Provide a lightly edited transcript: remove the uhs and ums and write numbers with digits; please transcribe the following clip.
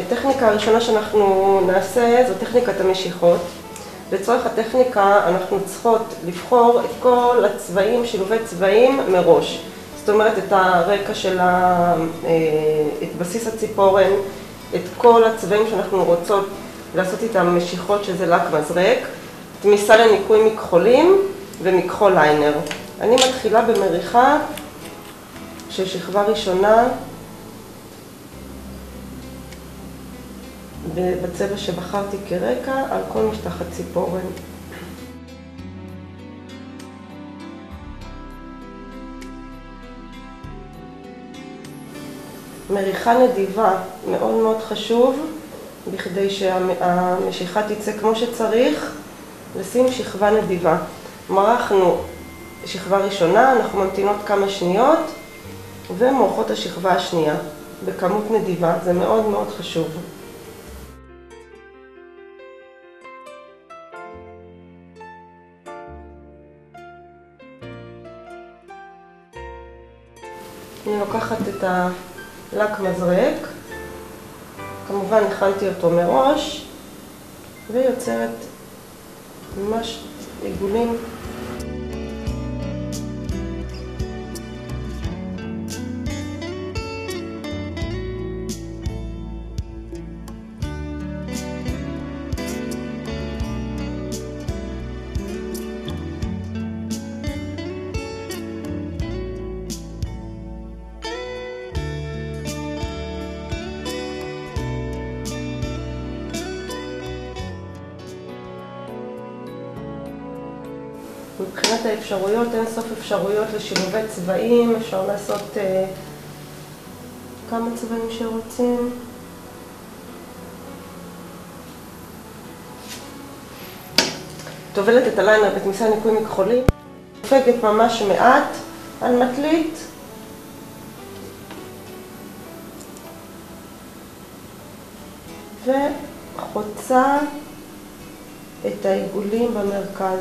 הטכניקה הראשונה שאנחנו נעשה זו טכניקת המשיכות. לצורך הטכניקה אנחנו צריכות לבחור את כל הצבעים, שילובי צבעים מראש. זאת אומרת את הרקע של את בסיס הציפורן, את כל הצבעים שאנחנו רוצות לעשות איתם משיכות, שזה לק מזרק, תמיסה לניקוי מכחולים ומכחול ליינר. אני מתחילה במריחה של שכבה ראשונה בצבע שבחרתי כרקע על כל משטח הציפורן. מריחה נדיבה מאוד מאוד חשוב, בכדי שהמשיכה תצא כמו שצריך, לשים שכבה נדיבה. מרחנו שכבה ראשונה, אנחנו ממתינות כמה שניות ומורחות השכבה השנייה בכמות נדיבה, זה מאוד מאוד חשוב. אני לוקחת את הלק מזרק, כמובן הכנתי אותו מראש, ויוצרת ממש עיגולים. מבחינת האפשרויות, אין סוף אפשרויות לשילובי צבעים, אפשר לעשות כמה צבעים שרוצים. טובלת את הליינר בתמיסה ניקוי מכחולים, דופקת ממש מעט על מטלית, וחוצה את העיגולים במרכז.